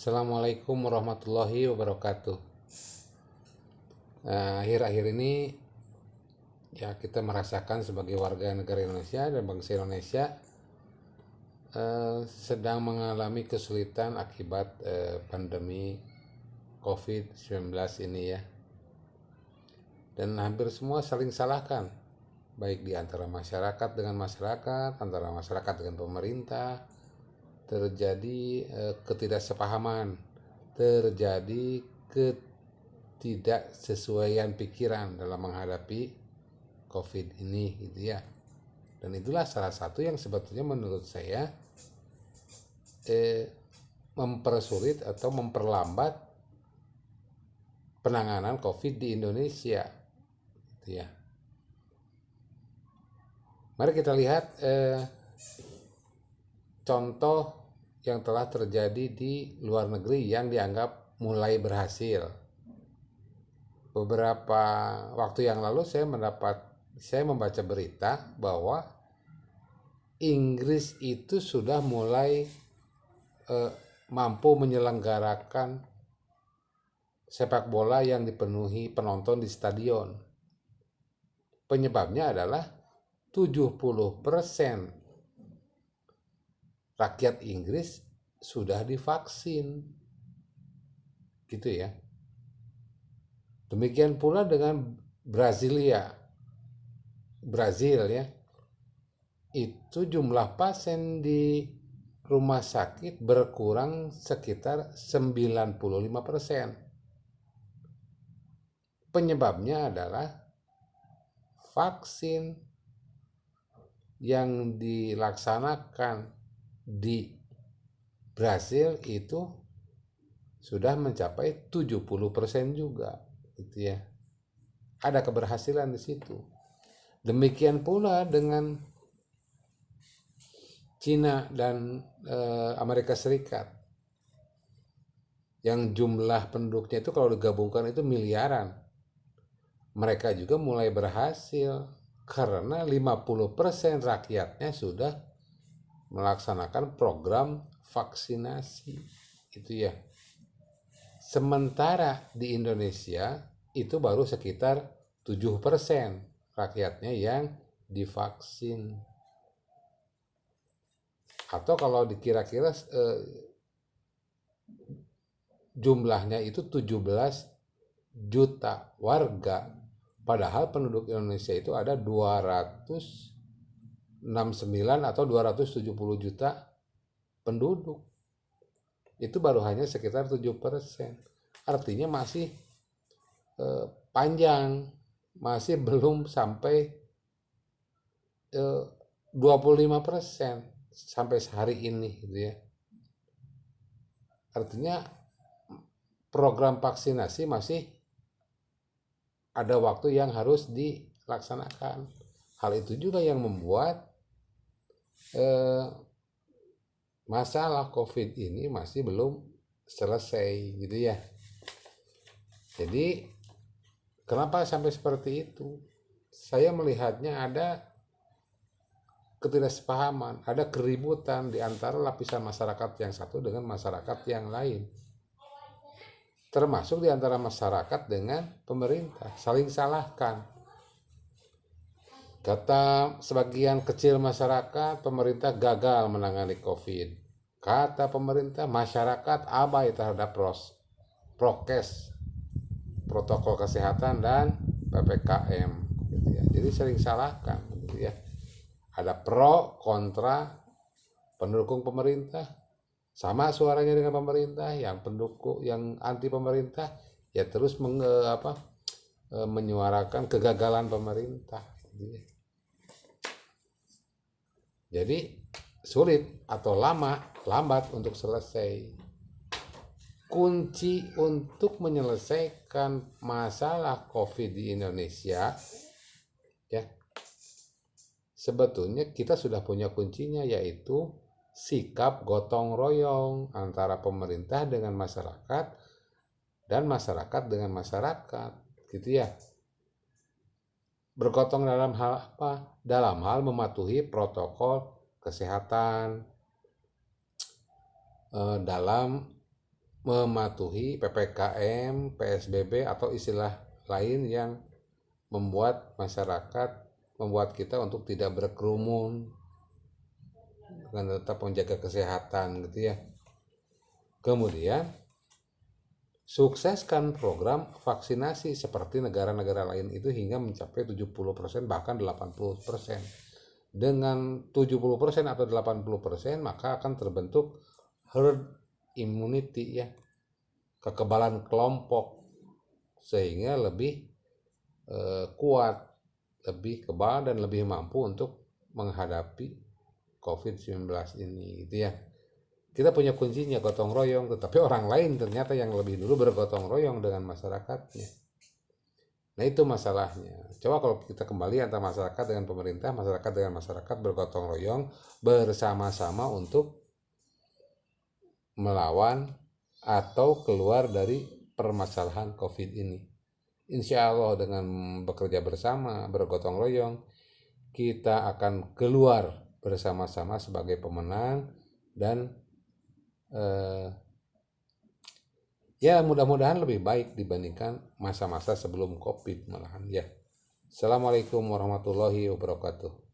Assalamualaikum warahmatullahi wabarakatuh. Akhir-akhir ini ya kita merasakan sebagai warga negara Indonesia dan bangsa Indonesia sedang mengalami kesulitan akibat pandemi COVID-19 ini ya. Dan hampir semua saling salahkan, baik di antara masyarakat dengan masyarakat, antara masyarakat dengan pemerintah. Terjadi ketidaksepahaman, terjadi ketidaksesuaian pikiran dalam menghadapi COVID ini gitu ya. Dan itulah salah satu yang sebetulnya menurut saya mempersulit atau memperlambat penanganan COVID di Indonesia gitu ya. Mari kita lihat contoh yang telah terjadi di luar negeri yang dianggap mulai berhasil. Beberapa waktu yang lalu saya membaca berita bahwa Inggris itu sudah mulai mampu menyelenggarakan sepak bola yang dipenuhi penonton di stadion. Penyebabnya adalah 70% rakyat Inggris sudah divaksin, gitu ya. Demikian pula dengan Brazil ya, itu jumlah pasien di rumah sakit berkurang sekitar 95%. Penyebabnya adalah vaksin yang dilaksanakan di Brasil itu sudah mencapai 70% juga gitu ya. Ada keberhasilan di situ. Demikian pula dengan Cina dan Amerika Serikat yang jumlah penduduknya itu kalau digabungkan itu miliaran. Mereka juga mulai berhasil karena 50% rakyatnya sudah melaksanakan program vaksinasi itu ya. Sementara di Indonesia itu baru sekitar 7% rakyatnya yang divaksin. Atau kalau dikira-kira jumlahnya itu 17 juta warga, padahal penduduk Indonesia itu ada 269 atau 270 juta penduduk. Itu baru hanya sekitar 7%. Artinya masih panjang, masih belum sampai 25% sampai hari ini gitu ya. Artinya program vaksinasi masih ada waktu yang harus dilaksanakan. Hal itu juga yang membuat masalah COVID ini masih belum selesai gitu ya. Jadi kenapa sampai seperti itu? Saya melihatnya ada ketidaksepahaman, ada keributan di antara lapisan masyarakat yang satu dengan masyarakat yang lain. Termasuk di antara masyarakat dengan pemerintah, saling salahkan. Kata sebagian kecil masyarakat, pemerintah gagal menangani COVID. Kata pemerintah, masyarakat abai terhadap prokes, protokol kesehatan dan PPKM. Gitu ya. Jadi sering salahkan. Gitu ya. Ada pro, kontra, pendukung pemerintah, sama suaranya dengan pemerintah, yang pendukung, yang anti pemerintah, ya terus menyuarakan kegagalan pemerintah. Gitu ya. Jadi sulit atau lambat untuk selesai. Kunci untuk menyelesaikan masalah COVID di Indonesia ya, sebetulnya kita sudah punya kuncinya, yaitu sikap gotong royong antara pemerintah dengan masyarakat dan masyarakat dengan masyarakat gitu ya. Bergotong dalam hal apa? Dalam hal mematuhi protokol kesehatan, dalam mematuhi PPKM, PSBB atau istilah lain yang membuat kita untuk tidak berkerumun dengan tetap menjaga kesehatan gitu ya. Kemudian sukseskan program vaksinasi seperti negara-negara lain itu hingga mencapai 70% bahkan 80%. Dengan 70% atau 80% maka akan terbentuk herd immunity ya, kekebalan kelompok, sehingga lebih kuat, lebih kebal dan lebih mampu untuk menghadapi COVID-19 ini gitu ya. Kita punya kuncinya gotong royong, tetapi orang lain ternyata yang lebih dulu bergotong royong dengan masyarakatnya. Nah itu masalahnya. Coba kalau kita kembali antara masyarakat dengan pemerintah, masyarakat dengan masyarakat bergotong royong bersama-sama untuk melawan atau keluar dari permasalahan COVID ini. Insya Allah dengan bekerja bersama, bergotong royong, kita akan keluar bersama-sama sebagai pemenang dan ya mudah-mudahan lebih baik dibandingkan masa-masa sebelum COVID malahan ya. Assalamualaikum warahmatullahi wabarakatuh.